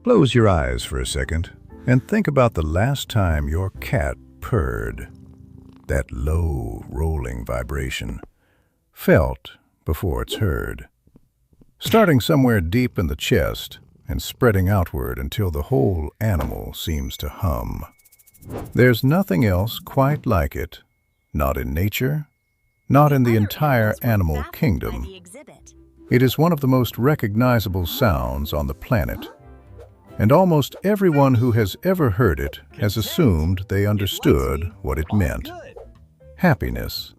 Close your eyes for a second and think about the last time your cat purred. That low, rolling vibration, felt before it's heard. Starting somewhere deep in the chest and spreading outward until the whole animal seems to hum. There's nothing else quite like it, not in nature, not in the entire animal kingdom. It is one of the most recognizable sounds on the planet, and almost everyone who has ever heard it has assumed they understood what it meant. Happiness,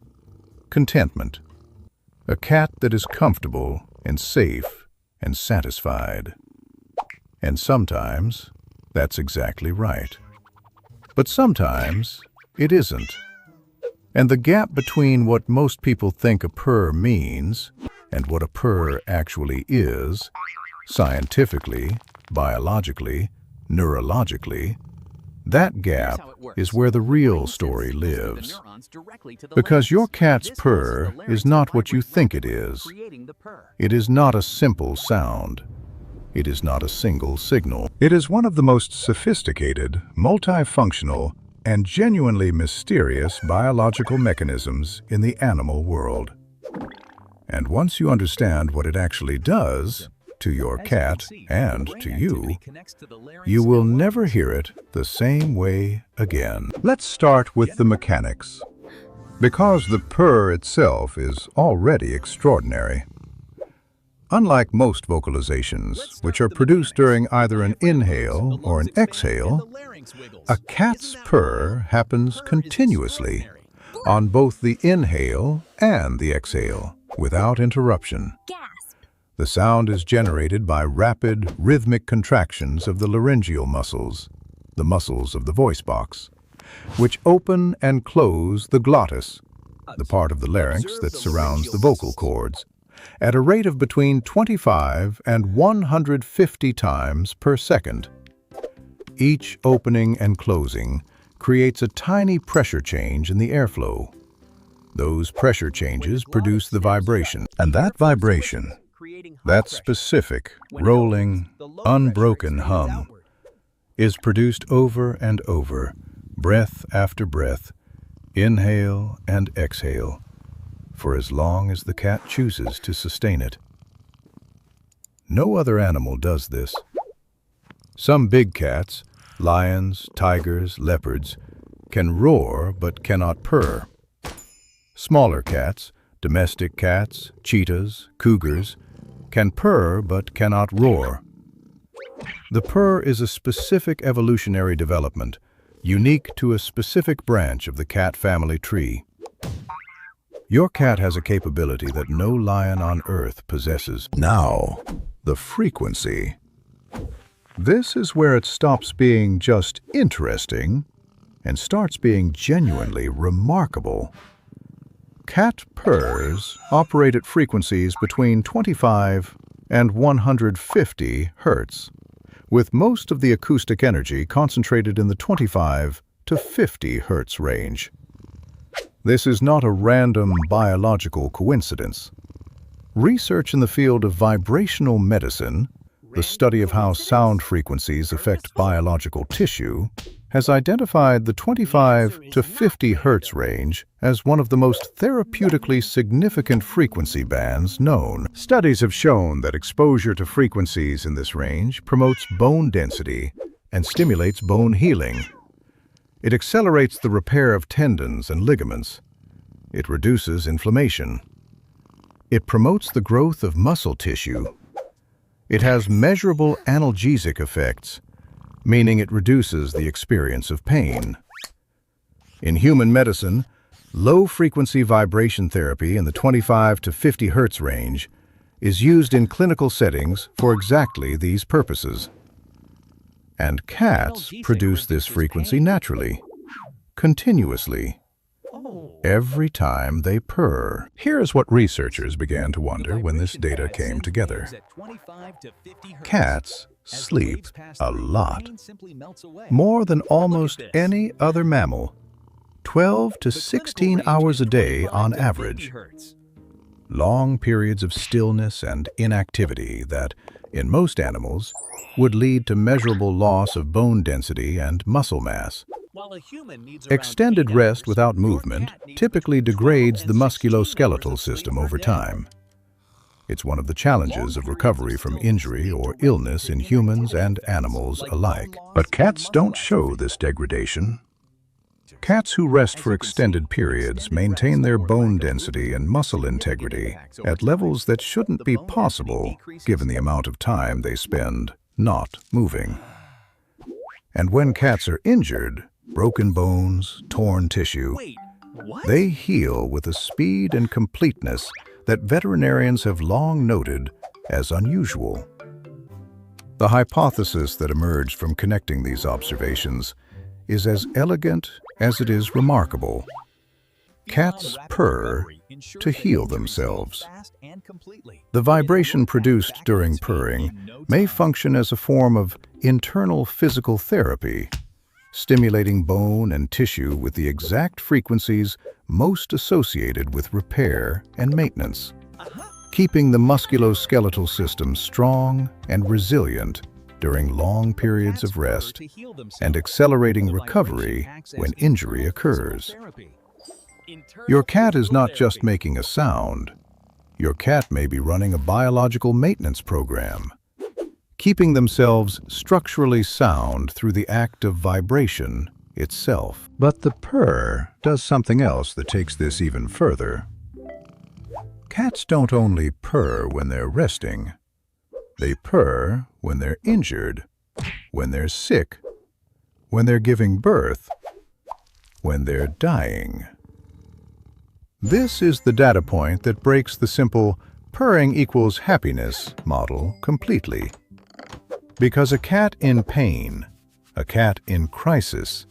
contentment, a cat that is comfortable and safe and satisfied. And sometimes that's exactly right. But sometimes it isn't. And the gap between what most people think a purr means and what a purr actually is, scientifically, biologically, neurologically, that gap is where the real story lives. Because your cat's purr is not what you think it is. It is not a simple sound. It is not a single signal. It is one of the most sophisticated, multifunctional, and genuinely mysterious biological mechanisms in the animal world. And once you understand what it actually does to your cat and to you, you will never hear it the same way again. Let's start with the mechanics, because the purr itself is already extraordinary. Unlike most vocalizations, which are produced during either an inhale or an exhale, a cat's purr happens continuously on both the inhale and the exhale, without interruption. The sound is generated by rapid, rhythmic contractions of the laryngeal muscles, the muscles of the voice box, which open and close the glottis, the part of the larynx that surrounds the vocal cords, at a rate of between 25 and 150 times per second. Each opening and closing creates a tiny pressure change in the airflow. Those pressure changes produce the vibration, and that vibration, that specific, rolling, unbroken hum, is produced over and over, breath after breath, inhale and exhale, for as long as the cat chooses to sustain it. No other animal does this. Some big cats, lions, tigers, leopards, can roar but cannot purr. Smaller cats, domestic cats, cheetahs, cougars, can purr but cannot roar. The purr is a specific evolutionary development, unique to a specific branch of the cat family tree. Your cat has a capability that no lion on earth possesses. Now, the frequency. This is where it stops being just interesting and starts being genuinely remarkable. Cat purrs operate at frequencies between 25 and 150 Hertz, with most of the acoustic energy concentrated in the 25 to 50 Hertz range. This is not a random biological coincidence. Research in the field of vibrational medicine, the study of how sound frequencies affect biological tissue, has identified the 25 to 50 Hertz range as one of the most therapeutically significant frequency bands known. Studies have shown that exposure to frequencies in this range promotes bone density and stimulates bone healing. It accelerates the repair of tendons and ligaments. It reduces inflammation. It promotes the growth of muscle tissue. It has measurable analgesic effects, meaning it reduces the experience of pain. In human medicine, low-frequency vibration therapy in the 25 to 50 Hertz range is used in clinical settings for exactly these purposes. And cats produce this frequency naturally, continuously, every time they purr. Here's what researchers began to wonder when this data came together. Cats sleep a lot, more than almost any other mammal, 12 to 16 hours a day on average. Long periods of stillness and inactivity that, in most animals, would lead to measurable loss of bone density and muscle mass. Extended rest without movement typically degrades the musculoskeletal system over time. It's one of the challenges of recovery from injury or illness in humans and animals alike. But cats don't show this degradation. Cats who rest for extended periods maintain their bone density and muscle integrity at levels that shouldn't be possible given the amount of time they spend not moving. And when cats are injured, broken bones, torn tissue, they heal with a speed and completeness that veterinarians have long noted as unusual. The hypothesis that emerged from connecting these observations is as elegant as it is remarkable. Cats purr to heal themselves. The vibration produced during purring may function as a form of internal physical therapy, stimulating bone and tissue with the exact frequencies most associated with repair and maintenance, keeping the musculoskeletal system strong and resilient during long periods of rest and accelerating recovery when injury occurs. Your cat is not just making a sound. Your cat may be running a biological maintenance program, keeping themselves structurally sound through the act of vibration itself. But the purr does something else that takes this even further. Cats don't only purr when they're resting. They purr when they're injured, when they're sick, when they're giving birth, when they're dying. This is the data point that breaks the simple purring equals happiness model completely. Because a cat in pain, a cat in crisis,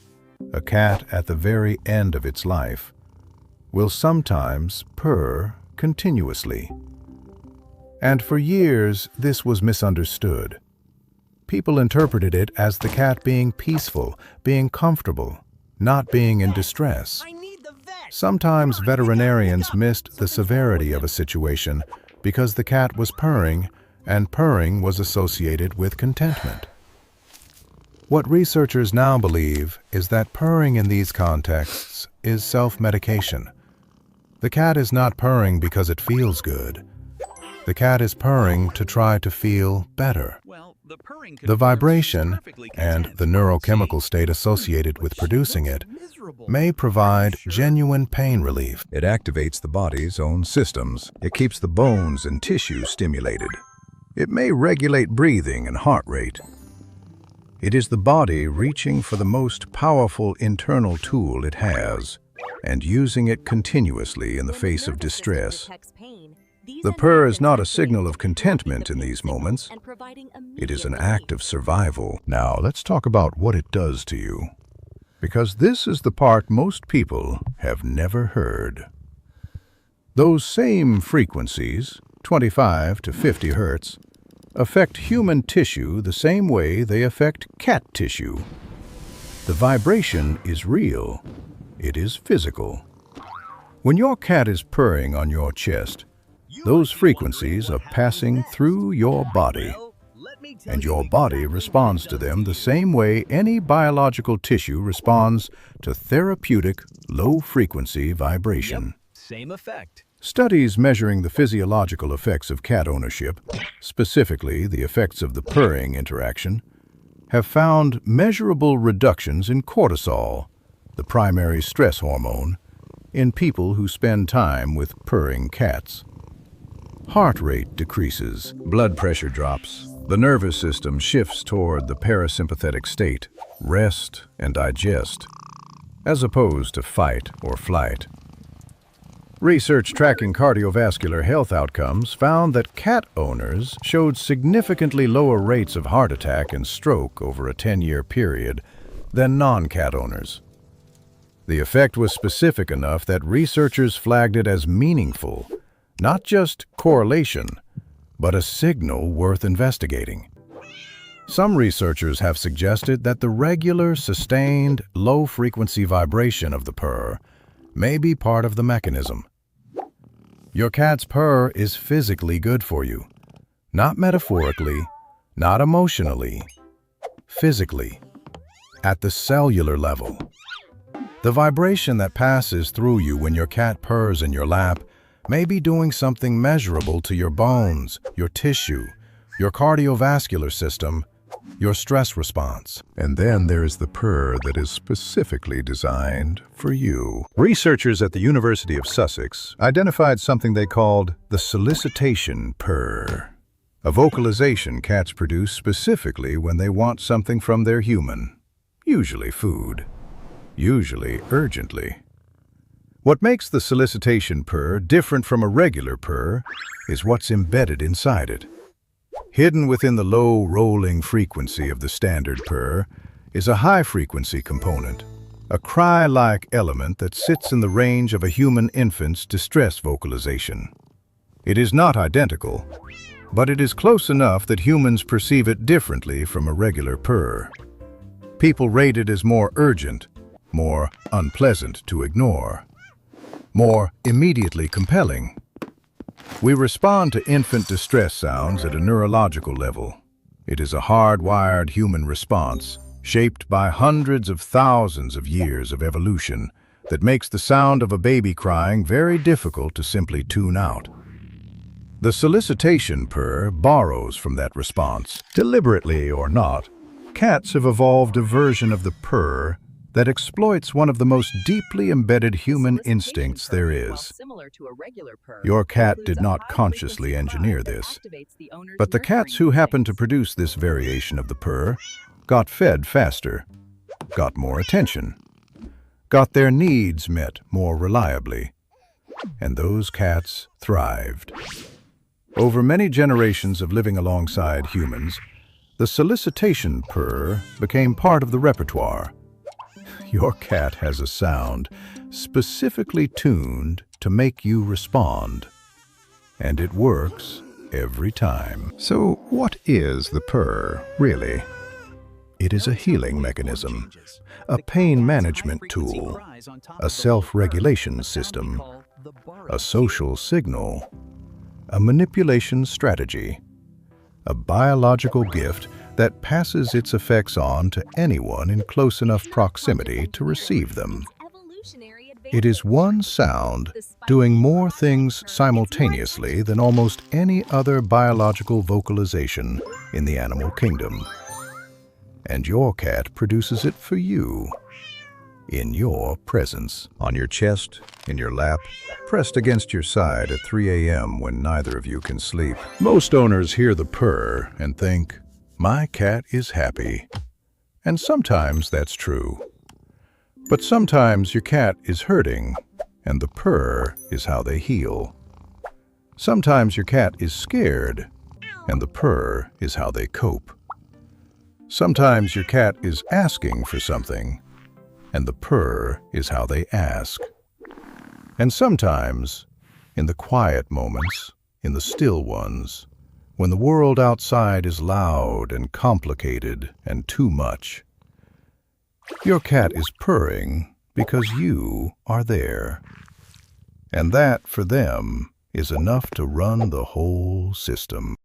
a cat at the very end of its life, will sometimes purr continuously. And for years, this was misunderstood. People interpreted it as the cat being peaceful, being comfortable, not being in distress. Sometimes veterinarians missed the severity of a situation because the cat was purring, and purring was associated with contentment. What researchers now believe is that purring in these contexts is self-medication. The cat is not purring because it feels good. The cat is purring to try to feel better. The vibration and the neurochemical state associated with producing it may provide genuine pain relief. It activates the body's own systems. It keeps the bones and tissue stimulated. It may regulate breathing and heart rate. It is the body reaching for the most powerful internal tool it has and using it continuously in the face of distress. The purr is not a signal of contentment in these moments. It is an act of survival. Now, let's talk about what it does to you, because this is the part most people have never heard. Those same frequencies, 25 to 50 hertz, affect human tissue the same way they affect cat tissue. The vibration is real. It is physical. When your cat is purring on your chest, those frequencies are passing through your body, and your body responds to them the same way any biological tissue responds to therapeutic, low-frequency vibration. Same effect. Studies measuring the physiological effects of cat ownership, specifically the effects of the purring interaction, have found measurable reductions in cortisol, the primary stress hormone, in people who spend time with purring cats. Heart rate decreases, blood pressure drops, the nervous system shifts toward the parasympathetic state, rest and digest, as opposed to fight or flight. Research tracking cardiovascular health outcomes found that cat owners showed significantly lower rates of heart attack and stroke over a 10-year period than non-cat owners. The effect was specific enough that researchers flagged it as meaningful, not just correlation, but a signal worth investigating. Some researchers have suggested that the regular, sustained, low-frequency vibration of the purr may be part of the mechanism. Your cat's purr is physically good for you, Not metaphorically, not emotionally, physically, at the cellular level. The vibration that passes through you when your cat purrs in your lap may be doing something measurable to your bones, your tissue, your cardiovascular system, your stress response. And then there is the purr that is specifically designed for you. Researchers at the University of Sussex identified something they called the solicitation purr, a vocalization cats produce specifically when they want something from their human, usually food, usually urgently. What makes the solicitation purr different from a regular purr is what's embedded inside it. Hidden within the low rolling frequency of the standard purr is a high-frequency component, a cry-like element that sits in the range of a human infant's distress vocalization. It is not identical, but it is close enough that humans perceive it differently from a regular purr. People rate it as more urgent, more unpleasant to ignore, more immediately compelling. We respond to infant distress sounds at a neurological level. It is a hardwired human response, shaped by hundreds of thousands of years of evolution, that makes the sound of a baby crying very difficult to simply tune out. The solicitation purr borrows from that response. Deliberately or not, cats have evolved a version of the purr that exploits one of the most deeply embedded human instincts there is. Your cat did not consciously engineer this, but the cats who happened to produce this variation of the purr got fed faster, got more attention, got their needs met more reliably, and those cats thrived. Over many generations of living alongside humans, the solicitation purr became part of the repertoire. Your cat has a sound specifically tuned to make you respond, and it works every time. So what is the purr, really? It is a healing mechanism, a pain management tool, a self-regulation system, a social signal, a manipulation strategy, a biological gift that passes its effects on to anyone in close enough proximity to receive them. It is one sound doing more things simultaneously than almost any other biological vocalization in the animal kingdom. And your cat produces it for you, in your presence, on your chest, in your lap, pressed against your side at 3 a.m. when neither of you can sleep. Most owners hear the purr and think, "My cat is happy." And sometimes that's true. But sometimes your cat is hurting, and the purr is how they heal. Sometimes your cat is scared, and the purr is how they cope. Sometimes your cat is asking for something, and the purr is how they ask. And sometimes, in the quiet moments, in the still ones, when the world outside is loud and complicated and too much, your cat is purring because you are there. And that, for them, is enough to run the whole system.